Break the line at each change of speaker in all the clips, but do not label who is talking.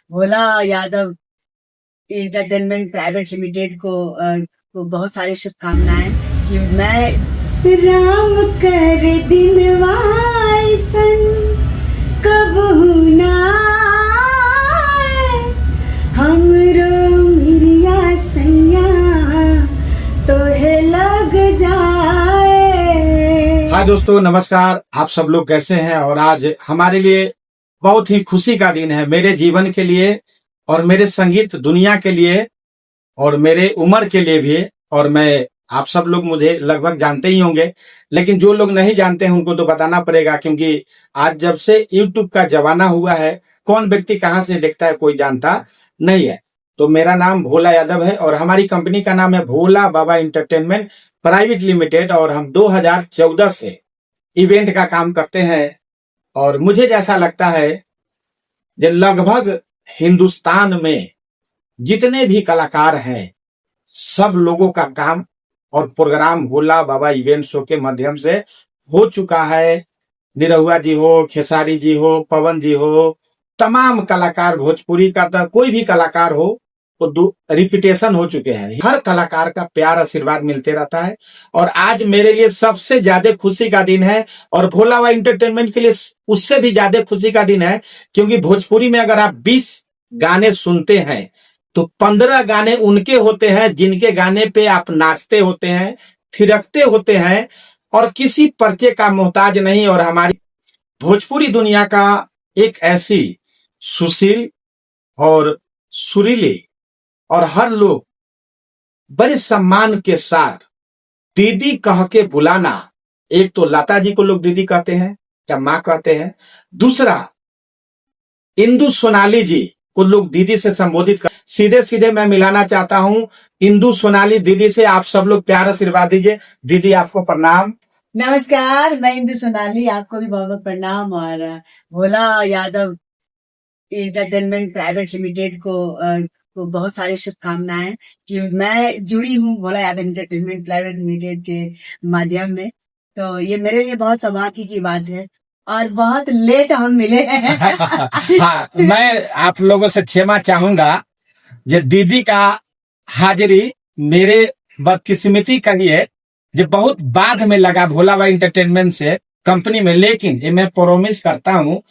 Bhola Yadav entertainment private limited को बहुत सारी शुभकामनाएं कि मैं राम कर दिनवाइसन कबहू ना आए, हमरो मिरिया सैया तोहे लग जाए।
हाय दोस्तों, नमस्कार। आप सब लोग कैसे हैं? और आज हमारे लिए बहुत ही खुशी का दिन है, मेरे जीवन के लिए और मेरे संगीत दुनिया के लिए और मेरे उम्र के लिए भी। और मैं आप सब लोग मुझे लगभग जानते ही होंगे, लेकिन जो लोग नहीं जानते हैं उनको तो बताना पड़ेगा, क्योंकि आज जब से यूट्यूब का जमाना हुआ है, कौन व्यक्ति कहाँ से देखता है कोई जानता नहीं है। तो मेरा नाम भोला यादव है और हमारी कंपनी का नाम है भोला बाबा इंटरटेनमेंट प्राइवेट लिमिटेड, और हम 2014 से इवेंट का काम करते हैं। और मुझे जैसा लगता है कि लगभग हिंदुस्तान में जितने भी कलाकार हैं, सब लोगों का काम और प्रोग्राम भोला बाबा इवेंट शो के माध्यम से हो चुका है। निरहुआ जी हो, खेसारी जी हो, पवन जी हो, तमाम कलाकार, भोजपुरी का तो कोई भी कलाकार हो तो रिपीटेशन हो चुके हैं। हर कलाकार का प्यार आशीर्वाद मिलते रहता है। और आज मेरे लिए सबसे ज्यादा खुशी का दिन है, और भोला बाबा इंटरटेनमेंट के लिए उससे भी ज्यादा खुशी का दिन है, क्योंकि भोजपुरी में अगर आप 20 गाने सुनते हैं तो 15 गाने उनके होते हैं जिनके गाने पे आप नाचते होते हैं, थिरकते होते हैं और किसी पर्चे का मोहताज नहीं। और हमारी भोजपुरी दुनिया का एक ऐसी सुशील और सुरीली और हर लोग बड़े सम्मान के साथ दीदी कह के बुलाना। एक तो लता जी को लोग दीदी कहते हैं या माँ कहते हैं, दूसरा इंदु सोनाली जी को लोग दीदी से संबोधित कर। सीधे सीधे मैं मिलाना चाहता हूँ इंदु सोनाली दीदी से। आप सब लोग प्यार आशीर्वाद दीजिए। दीदी आपको प्रणाम।
नमस्कार, मैं इंदु सोनाली, आपको भी बहुत बहुत प्रणाम। और Bhola Yadav entertainment private limited को बहुत सारी शुभकामनाएं कि मैं जुड़ी हूँ Bhola Yadav entertainment private limited के माध्यम में। तो ये मेरे लिए बहुत सौभाग्य की बात है और बहुत लेट हम मिले हैं।
हाँ, मैं आप लोगों से क्षमा चाहूंगा, ये दीदी का हाजिरी मेरे बदकिस्मती का लिए जो बहुत बाद में लगा भोला बाबा इंटरटेनमेंट से कंपनी में, लेकिन ये मैं प्रोमिस करता हूँ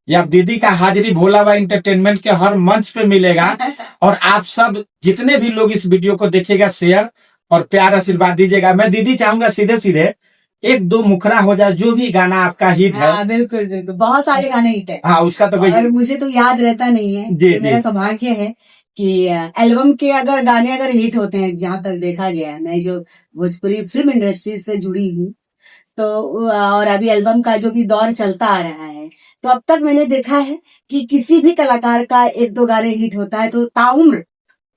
कि अब दीदी का हाजिरी भोला बाबा इंटरटेनमेंट के हर मंच पे मिलेगा। और आप सब जितने भी लोग इस वीडियो को देखिएगा, शेयर और प्यार आशीर्वाद दीजिएगा। मैं दीदी चाहूंगा सीधे सीधे एक दो मुखरा हो जाए, जो भी गाना आपका हिट है।
हाँ, बिल्कुल बिल्कुल, बहुत सारे गाने हिट है।
हाँ, उसका तो
और मुझे तो याद रहता नहीं है।
जी,
मेरा सौभाग्य है कि एल्बम के अगर गाने अगर हिट होते हैं, जहां तक देखा गया है, मैं जो भोजपुरी फिल्म इंडस्ट्री से जुड़ी हूँ, तो और अभी एल्बम का जो भी दौर चलता आ रहा है, तो अब तक मैंने देखा है कि किसी भी कलाकार का एक दो गाने हिट होता है तो ताउम्र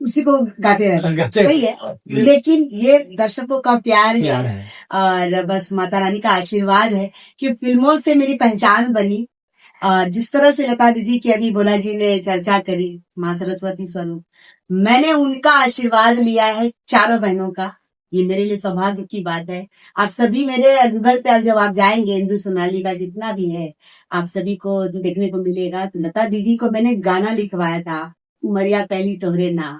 उसी को गाते रहते हैं। सही है, लेकिन ये दर्शकों का प्यार है और बस माता रानी का आशीर्वाद है कि फिल्मों से मेरी पहचान बनी। और जिस तरह से लता दीदी की अभी भोला जी ने चर्चा करी, माँ सरस्वती स्वरूप, मैंने उनका आशीर्वाद लिया है चारों बहनों का। ये मेरे लिए सौभाग्य की बात है। आप सभी मेरे गूगल पे जब आप जाएंगे, इंदु सोनाली का जितना भी है आप सभी को देखने को मिलेगा। तो लता दीदी को मैंने गाना लिखवाया था, उमरिया पहली तोहरे नाम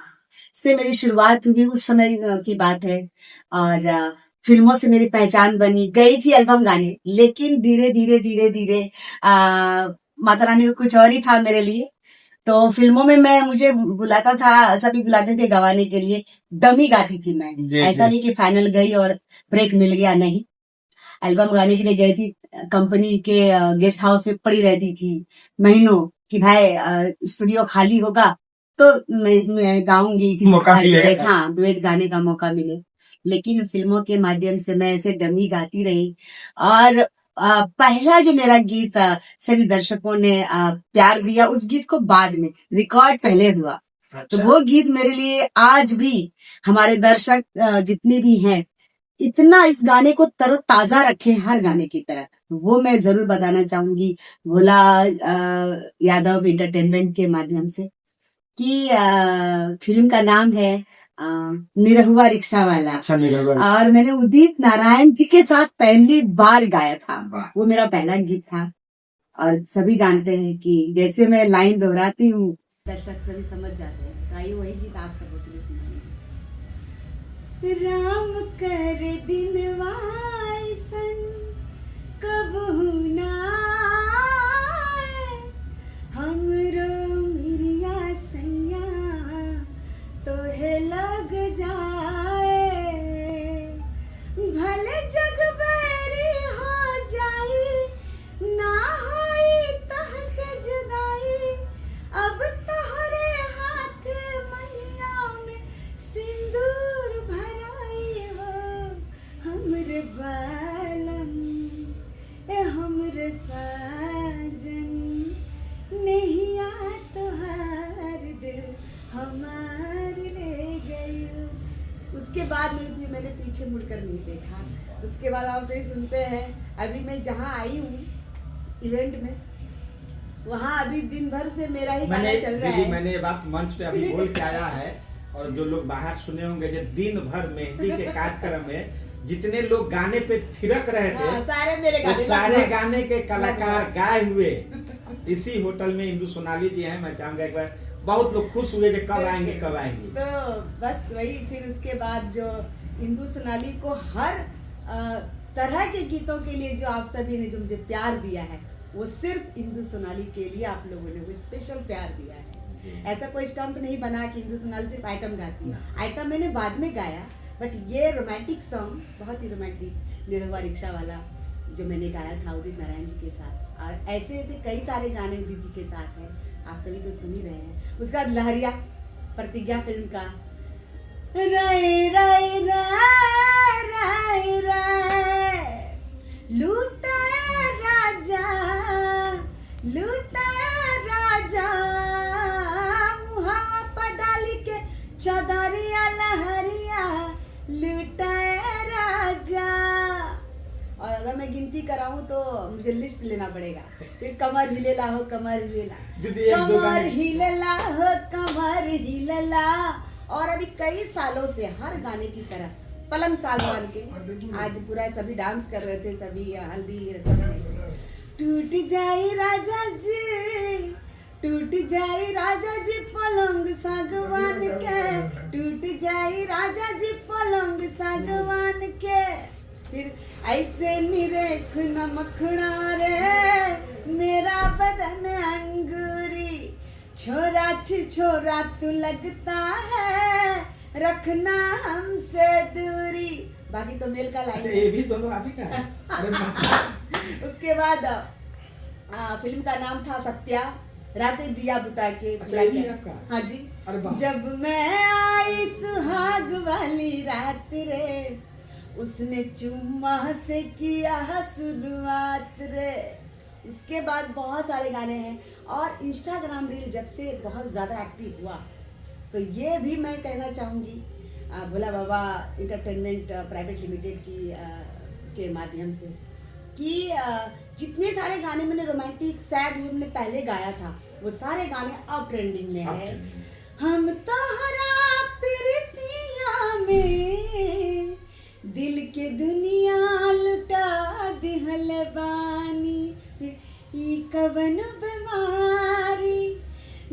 से मेरी शुरुआत हुई, उस समय की बात है। और फिल्मों से मेरी पहचान बनी, गई थी एल्बम गाने, लेकिन धीरे धीरे धीरे धीरे माता रानी को कुछ और ही था मेरे लिए। तो फिल्मों में मुझे बुलाता था, सभी बुलाते थे गवाने के लिए, डमी गाती थी मैं। ऐसा नहीं कि फाइनल गई और ब्रेक मिल गया, नहीं। एल्बम गाने के लिए गई थी, कंपनी के गेस्ट हाउस में पड़ी रहती थी महीनों कि भाई स्टूडियो खाली होगा तो मैं गाऊंगी, हाँ, डुएट गाने का मौका मिले। लेकिन फिल्मों के माध्यम से मैं ऐसे डमी गाती रही। और पहला जो मेरा गीत सभी दर्शकों ने प्यार दिया, उस गीत को बाद में रिकॉर्ड पहले हुआ। अच्छा। तो वो गीत मेरे लिए आज भी हमारे दर्शक जितने भी हैं, इतना इस गाने को तरोताजा रखे हर गाने की तरह, वो मैं जरूर बताना चाहूंगी भोला यादव इंटरटेनमेंट के माध्यम से कि फिल्म का नाम है निरहुआ रिक्शा वाला। और मैंने उदित नारायण जी के साथ पहली बार गाया था, वो मेरा पहला गीत था। और सभी जानते हैं कि जैसे मैं लाइन दोहराती हूँ दर्शक सभी समझ जाते हैं। तो आइए वही गीत आप सबको के लिए सुनाएंगे। राम कर दिनवा अइसन कबहू ना आए, हमरो मिरिया सैया तोहे लग जाए, भले जग बैरी हो जाई ना होई तह से जुदाई, अब तोहरे हाथ मनिया में सिंदूर भराई हो, हमरे बालम ए हमरे साजन, नैया तोहार दिल हमार ले गई। उसके बाद में भी मैंने पीछे मुड़कर नहीं देखा। उसके बाद आप सही सुनते हैं। अभी मैं जहाँ आई हूँ इवेंट में, वहाँ अभी दिन भर से मेरा ही गाना चल रहा है।
मैंने ये बात मंच पे अभी बोल के आया है, और जो लोग बाहर सुने होंगे, जो दिन भर मेहंदी के कार्यक्रम में जितने लोग गाने पे थिरक रहे थे,
हाँ, सारे मेरे गाने,
सारे गाने के कलाकार गाए हुए इसी होटल में इंदु सोनाली जी हैं। मैं चाहूंगा एक बार, बहुत लोग खुश हुए कि कब आएंगे कब आएंगे।
तो बस वही, फिर उसके बाद जो इंदु सोनाली को हर तरह के गीतों के लिए जो आप सभी ने जो मुझे प्यार दिया है, वो सिर्फ इंदु सोनाली के लिए आप लोगों ने वो स्पेशल प्यार दिया है। ऐसा कोई स्टंप नहीं बना कि इंदु सोनाली सिर्फ आइटम गाती है। आइटम मैंने बाद में गाया, बट ये रोमांटिक सॉन्ग, बहुत ही रोमांटिक, निरहुआ रिक्शा वाला जो मैंने गाया था उदित नारायण जी के साथ, और ऐसे ऐसे कई सारे गाने उदित जी के साथ हैं, आप सभी तो सुन ही रहे हैं। उसके बाद लहरिया, प्रतिज्ञा फिल्म का राय राय राय राय राय, लूटाया राजा लूटाया राजा, मुहावा पर डाली के चदरिया लहरिया, लूटाया राजा। और अगर मैं गिनती कराऊं तो मुझे लिस्ट लेना पड़ेगा। फिर कमर हिलेला हो कमर हिलेला, कमर हिलेला हो कमर हिलेला। और अभी कई सालों से हर गाने की तरह पलम सागवान के आज पूरा सभी डांस कर रहे थे, सभी हल्दी रसम में। टूट जाई राजा जी, टूट जाई राजा जी पलंग सागवान के, टूट जाई राजा जी पलंग सागवान के। फिर ऐसे निरेख न मखना रे मेरा बदन अंगूरी, छोरा छी छोरा तू लगता है, रखना हमसे दूरी। बाकी तो मेल का लाइन।
अच्छा, ये भी दोनों आप ही का है? अरे
उसके बाद फिल्म का नाम था सत्या, रातें दिया बुता के।
अच्छा, ये भी आपका?
हाँ जी।
अरे
जब मैं आई सुहाग वाली रात रे, उसने चुम्मा से किया शुरुआत रे। उसके बाद बहुत सारे गाने हैं, और इंस्टाग्राम रील जब से बहुत ज़्यादा एक्टिव हुआ, तो ये भी मैं कहना चाहूँगी भोला बाबा इंटरटेनमेंट प्राइवेट लिमिटेड की के माध्यम से, कि जितने सारे गाने मैंने रोमांटिक सैड में पहले गाया था, वो सारे गाने अब ट्रेंडिंग में है। हम तोहरा प्रीतिया में दिल के दुनिया लुटा दिहल बानी, ई कवन बीमारी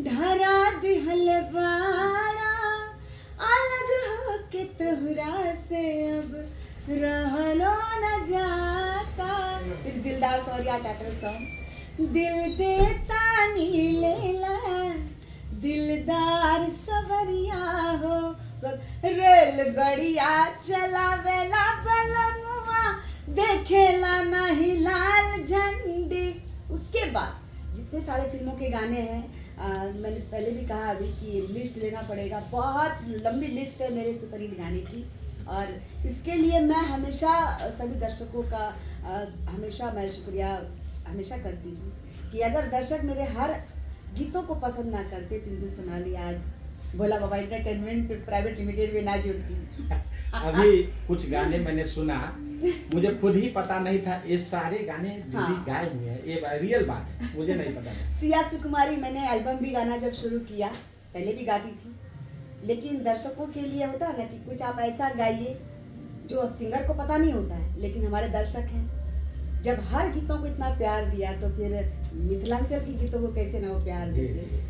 धरा दिहल बाड़ा, अलग हो के तोहरा से अब रहलो न जाता। फिर दिलदार सौरिया टाइटल सॉन्ग, दिल देता नी लेला दिलदार सवरिया हो, रेल गड़िया चलावेला बलमुआ, देखेला नहीं लाल झंडी। उसके बाद जितने सारे फिल्मों के गाने हैं, मैंने पहले भी कहा अभी कि लिस्ट लेना पड़ेगा, बहुत लंबी लिस्ट है मेरे सुपरहिट गाने की। और इसके लिए मैं हमेशा सभी दर्शकों का हमेशा मैं शुक्रिया हमेशा करती हूँ कि अगर दर्शक मेरे हर गीतों को पसंद ना करते तो इंदु सोनाली आज भोला बाबा इंटरटेनमेंट प्राइवेट लिमिटेड में ना जुड़ती।
अभी कुछ गाने मैंने सुना, मुझे खुद ही पता नहीं था ये सारे गाने दीदी गाए हुए हैं, ये रियल बात है, मुझे नहीं पता था।
सिया सुकुमारी, मैंने एल्बम भी गाना जब शुरू किया, पहले भी गाती थी, लेकिन दर्शकों के लिए होता है ना कि कुछ आप ऐसा गाइए जो सिंगर को पता नहीं होता है, लेकिन हमारे दर्शक हैं। जब हर गीतों को इतना प्यार दिया तो फिर मिथिलांचल की गीतों को कैसे ना वो प्यार देते।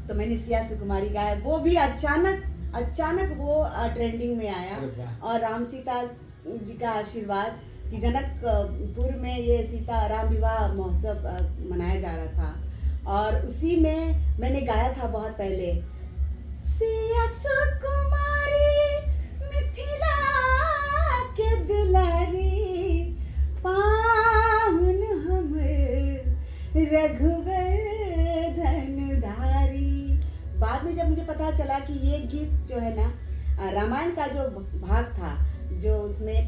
तो मैंने सिया सुकुमारी गाया, वो भी अचानक वो ट्रेंडिंग में आया।
अरे वाह।
और राम सीता जी का आशीर्वाद कि जनकपुर में ये सीता राम विवाह महोत्सव मनाया जा रहा था, और उसी में मैंने गाया था बहुत पहले, सिया सुकुमारी मिथिला के दुलारी, पाहुन हम रघुवर धनुधारी। बाद में जब मुझे पता चला कि ये गीत जो है ना रामायण का जो भाग था, जो उसमें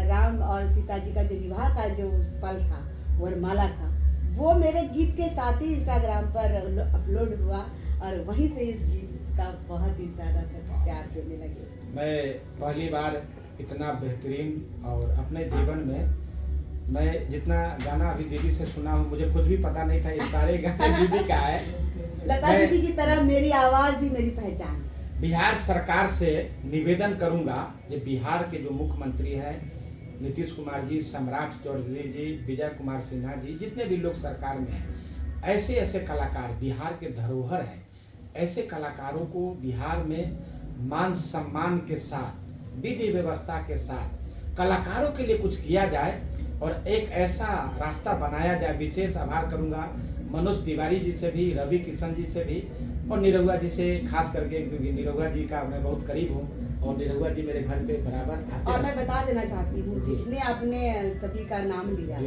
राम और सीता जी का जो विवाह का जो पल था, वरमाला था, वो मेरे गीत के साथ ही इंस्टाग्राम पर अपलोड हुआ, और वहीं से इस गीत का बहुत ही ज़्यादा सब प्यार देने लगे।
मैं पहली बार इतना बेहतरीन, और अपने जीवन में मैं जितना गाना अभी दीदी से सुना हूँ, मुझे खुद भी पता नहीं था ये सारे गाने दीदी का है।
लता दीदी की तरह मेरी आवाज़ ही मेरी पहचान।
बिहार सरकार से निवेदन करूंगा, ये बिहार के जो मुख्यमंत्री हैं नीतीश कुमार जी, सम्राट चौधरी जी, विजय कुमार सिन्हा जी, जितने भी लोग सरकार में हैं, ऐसे ऐसे कलाकार बिहार के धरोहर हैं, ऐसे कलाकारों को बिहार में मान सम्मान के साथ, विधि व्यवस्था के साथ कलाकारों के लिए कुछ किया जाए, और एक ऐसा रास्ता बनाया जाए। विशेष आभार करूंगा मनोज तिवारी जी से भी, रवि किशन जी से भी, और निरहुआ जी से खास करके, क्योंकि निरहुआ जी का मैं बहुत करीब हूँ, और निरहुआ जी मेरे घर पे बराबर आते
और मैं बता देना चाहती हूँ, जितने आपने सभी का नाम लिया,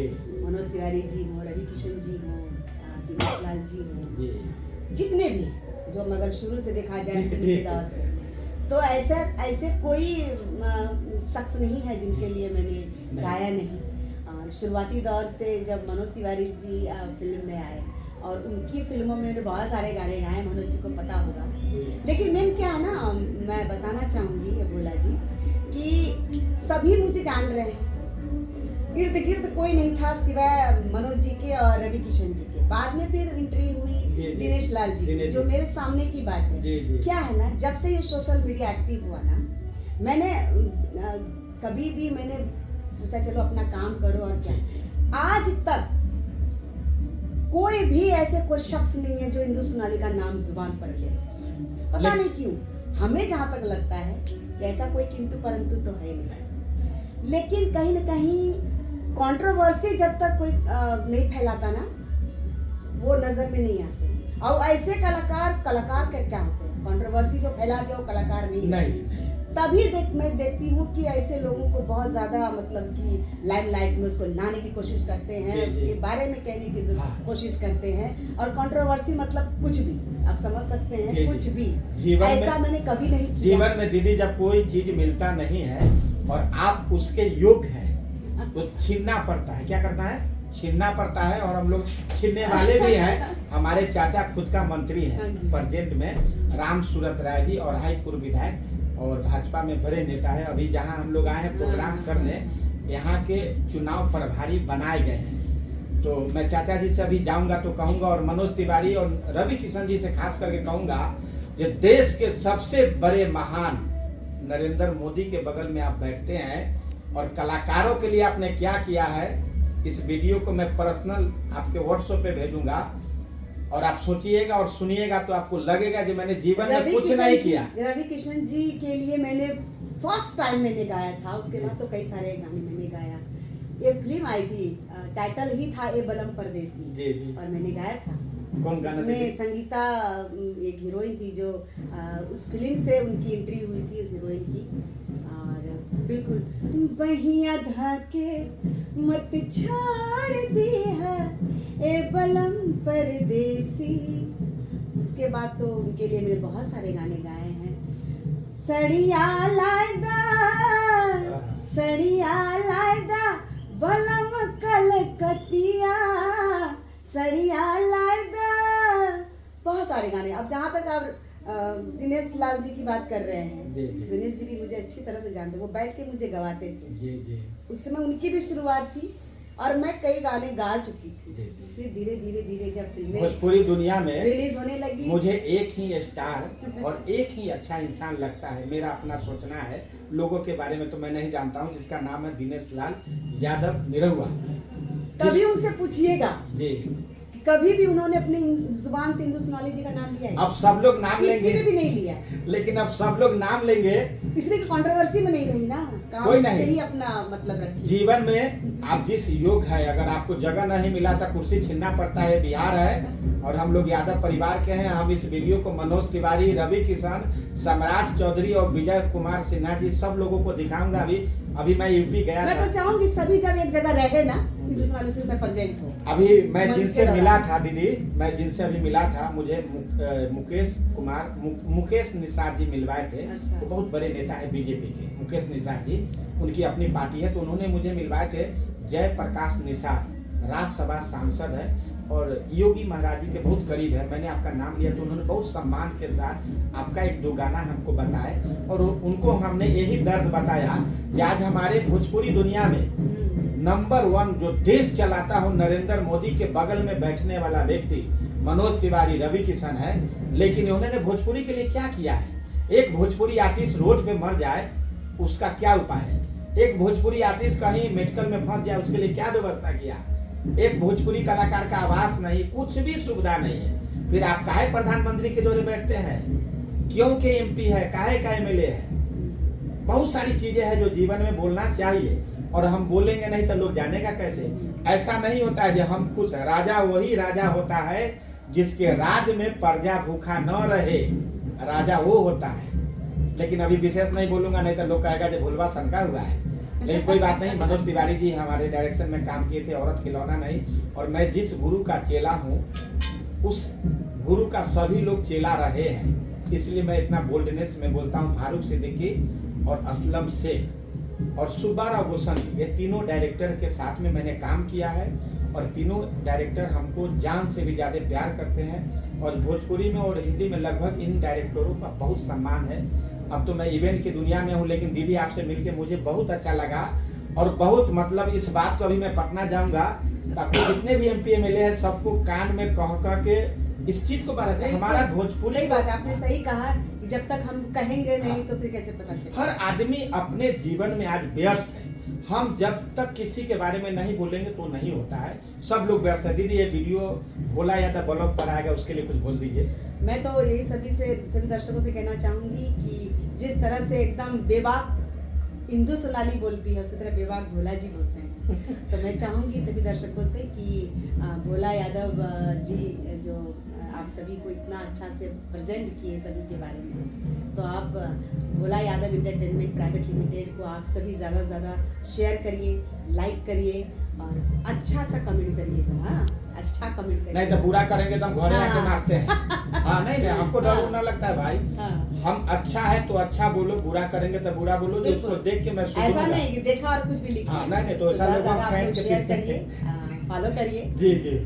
मनोज तिवारी जी हो, रवि किशन जी हो, दिनेश लाल जी हो, जितने भी जो मगर शुरू से देखा जाए फिल्म के दौर से, तो ऐसे कोई शख्स नहीं है जिनके लिए मैंने गाया नहीं। शुरुआती दौर से जब मनोज तिवारी जी फिल्म में आए, और उनकी फिल्मों में मैंने बहुत सारे गाने गाए, मनोज जी को पता होगा। लेकिन मैं क्या है ना, मैं बताना चाहूँगी भोला जी कि सभी मुझे जान रहे हैं, इर्द गिर्द कोई नहीं था सिवाय मनोज जी के और रवि किशन जी के। बाद में फिर एंट्री हुई दिनेश लाल जी की, जो मेरे सामने की बात है। क्या है ना, जब से ये सोशल मीडिया एक्टिव हुआ ना, मैंने कभी भी मैंने सोचा चलो अपना काम करो, और क्या आज तक कोई भी ऐसे कोई शख्स नहीं है जो इंदु सोनाली का नाम जुबान पर ले, पता नहीं क्यों। हमें जहां तक लगता है कि ऐसा कोई किंतु परंतु तो है नहीं, लेकिन कहीं ना कहीं कंट्रोवर्सी जब तक कोई नहीं फैलाता ना, वो नजर में नहीं आते। और ऐसे कलाकार के क्या होते हैं, कंट्रोवर्सी जो फैलाते हो कलाकार नहीं। तभी मैं देखती हूँ कि ऐसे लोगों को बहुत ज्यादा मतलब कि लाइमलाइट में उसको लाने की कोशिश करते हैं, उसके बारे में कहने की कोशिश करते हैं, और कंट्रोवर्सी मतलब कुछ भी आप समझ सकते हैं, कुछ भी ऐसा मैंने कभी नहीं किया।
जीवन में दीदी जब कोई चीज मिलता नहीं है और आप उसके योग्य हैं, तो छीनना पड़ता है। क्या करना है? छीनना पड़ता है, और हम लोग छीनने वाले भी हैं। हमारे चाचा खुद का मंत्री हैं प्रेजेंट में, राम सूरत राय जी, और हाई पूर्व विधायक और भाजपा में बड़े नेता है। अभी जहां हम लोग आए हैं प्रोग्राम करने, यहाँ के चुनाव प्रभारी बनाए गए हैं। तो मैं चाचा जी से अभी जाऊंगा तो कहूंगा, और मनोज तिवारी और रवि किशन जी से खास करके कहूंगा कि देश के सबसे बड़े महान नरेंद्र मोदी के बगल में आप बैठते हैं, और कलाकारों के लिए आपने क्या किया है, इस वीडियो को मैं पर्सनल आपके व्हाट्सएप पे भेजूंगा, और आप सोचिएगा और सुनिएगा तो आपको लगेगा कि मैंने जीवन में कुछ नहीं किया।
रवि किशन जी के लिए मैंने फर्स्ट टाइम मैंने गाया था, उसके बाद तो कई सारे गाने मैंने गाया। एक फिल्म आई थी, टाइटल ही था ए बलम परदेसी, और मैंने गाया था।
कौन गाना?
उसमें संगीता एक हीरोइन थी, जो उस फिल्म से उनकी एंट्री हुई थी, उस हीरोइन की। और बिल्कुल बहिया धाके मत छोड़ दी है ए बलम परदेसी। उसके बाद तो उनके लिए मैंने बहुत सारे गाने गाए हैं। सड़िया लायदा बलम कलकतिया, सड़िया लायदा, बहुत सारे गाने। अब जहाँ तक आप दिनेश लाल जी की बात कर रहे हैं, दिनेश जी भी मुझे अच्छी तरह से जानते, वो बैठ के मुझे गवाते थे। उस समय उनकी भी शुरुआत थी, और मैं कई गाने गा चुकी थी। फिर धीरे धीरे जब फिल्में
पूरी दुनिया में
रिलीज होने लगी,
मुझे एक ही स्टार और एक ही अच्छा इंसान लगता है। मेरा अपना सोचना है, लोगों के बारे में तो मैं नहीं जानता हूँ, जिसका नाम है दिनेश लाल यादव निरहुआ।
कभी उनसे पूछिएगा
जी
कभी भी उन्होंने अपनी जुबान से इंदु सोनाली जी का नाम लिया है?
अब सब लोग नाम
किसी
लेंगे,
ने भी नहीं लिया,
लेकिन अब सब लोग नाम लेंगे,
इसलिए कंट्रोवर्सी में नहीं रही ना, काम
कोई नहीं।
से ही अपना मतलब रखी।
जीवन में आप जिस योग है, अगर आपको जगह नहीं मिला था, कुर्सी छीनना पड़ता है, बिहार है और हम लोग यादव परिवार के हैं। हम इस वीडियो को मनोज तिवारी, रवि किशन, सम्राट चौधरी और विजय कुमार सिन्हा जी सब लोगों को दिखाऊंगा। अभी मैं यूपी गया
मैं
था।
तो चाहूंगी सभी जब एक जगह रहे ना, इंदु सोनाली से प्रेजेंट हो।
अभी मैं
मंच
जिनसे
के दौरान।
मिला था दीदी, मैं जिनसे अभी मिला था, मुझे मुकेश निषाद जी मिलवाए थे।
अच्छा।
वो बहुत बड़े नेता है बीजेपी के, मुकेश निषाद जी, उनकी अपनी पार्टी है, तो उन्होंने मुझे मिलवाए थे। जय प्रकाश निषाद राज्यसभा सांसद है और योगी महाराज जी के बहुत करीब है। मैंने आपका नाम लिया तो उन्होंने बहुत सम्मान के साथ आपका एक दो गाना हमको बताए और उनको हमने यही दर्द बताया कि आज हमारे भोजपुरी दुनिया में नंबर 1 जो देश चलाता हो नरेंद्र मोदी के बगल में बैठने वाला व्यक्ति मनोज तिवारी, रवि किशन है, लेकिन उन्होंने भोजपुरी के लिए क्या किया है? एक भोजपुरी आर्टिस्ट रोड पे मर जाए उसका क्या उपाय है? एक भोजपुरी आर्टिस्ट कहीं मेडिकल में फंस जाए उसके लिए क्या व्यवस्था किया? एक भोजपुरी कलाकार का आवास नहीं, कुछ भी सुविधा नहीं है, फिर आप काहे प्रधानमंत्री के दौरे बैठते हैं? क्यों के एमपी है, काहे का एमएलए है? बहुत सारी चीजें हैं जो जीवन में बोलना चाहिए और हम बोलेंगे नहीं तो लोग जानेगा कैसे? ऐसा नहीं होता है जो हम खुश है। राजा वही राजा होता है जिसके राज में प्रजा भूखा न रहे, राजा वो होता है। लेकिन अभी विशेष नहीं बोलूंगा, नहीं तो लोग कहेगा जो भुलवा शंका हुआ है। लेकिन कोई बात नहीं, मनोज तिवारी जी हमारे डायरेक्शन में काम किए थे, औरत खिलौना नहीं। और मैं जिस गुरु का चेला हूँ उस गुरु का सभी लोग चेला रहे हैं, इसलिए मैं इतना बोल्डनेस में बोलता हूँ। फारूक सिद्दीकी और असलम शेख और सुब्बाराव गोस्वामी, ये तीनों डायरेक्टर के साथ में मैंने काम किया है और तीनों डायरेक्टर हमको जान से भी ज़्यादा प्यार करते हैं और भोजपुरी में और हिंदी में लगभग इन डायरेक्टरों का बहुत सम्मान है। अब तो मैं इवेंट की दुनिया में हूँ, लेकिन दीदी आपसे मिलके मुझे बहुत अच्छा लगा और बहुत मतलब इस बात को अभी मैं पटना जाऊँगा तो आपको जितने भी एमपी एमएलए हैं सबको कान में कह के इस चीज को बढ़ाते हैं। हमारा भोजपुरी,
सही बात है, आपने सही कहा कि जब तक हम कहेंगे नहीं तो फिर कैसे पता चलेगा?
हर आदमी अपने जीवन में आज व्यस्त है। हम जब तक किसी के बारे में नहीं बोलेंगे तो नहीं होता है। सब लोग व्यस्त है। दीदी ये वीडियो बोला या तो ब्लॉग पर आएगा, उसके लिए कुछ बोल दीजिए।
मैं तो यही सभी दर्शकों से कहना चाहूंगी कि जिस तरह से एकदम बेबाक इंदु सोनाली बोलती है उसी तरह बेबाक भोला जी बोलते हैं। तो मैं चाहूंगी सभी दर्शकों से कि भोला यादव जी जो आप सभी को इतना अच्छा से प्रेजेंट किए सभी के बारे में, तो आप Bhola Yadav entertainment private limited को आप सभी ज़्यादा से ज़्यादा शेयर करिए, लाइक करिए और अच्छा कमेंट करिएगा। हाँ, अच्छा कमेंट करिए,
नहीं तो बुरा करेंगे तो हम घर आके मारते हैं। हाँ नहीं, हमको डर ना लगता है भाई। हम अच्छा है तो अच्छा बोलो, बुरा करेंगे तो बुरा बोलो, जो उसको देख के मैं
ऐसा नहीं कि देखा और कुछ भी लिखा।
नहीं तो ऐसा
लोग शेयर करिए, फॉलो करिए।
जी जी,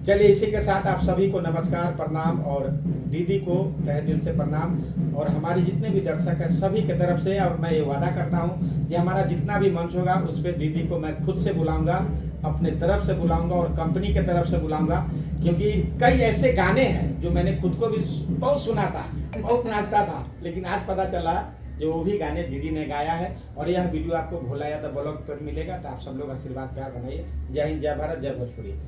चलिए इसी के साथ आप सभी को नमस्कार, प्रणाम और दीदी को तहे दिल से प्रणाम और हमारे जितने भी दर्शक हैं सभी के तरफ से। और मैं ये वादा करता हूँ कि हमारा जितना भी मंच होगा उस पर दीदी को मैं खुद से बुलाऊंगा, अपने तरफ से बुलाऊंगा और कंपनी के तरफ से बुलाऊंगा, क्योंकि कई ऐसे गाने हैं जो मैंने खुद को भी बहुत सुना था, बहुत नाचता था, लेकिन आज पता चला जो वो भी गाने दीदी ने गाया है। और यह वीडियो आपको भोला यादव ब्लॉग पर मिलेगा, तो आप सब लोग आशीर्वाद प्यार बनाइए। जय हिंद, जय भारत, जय भोजपुरी।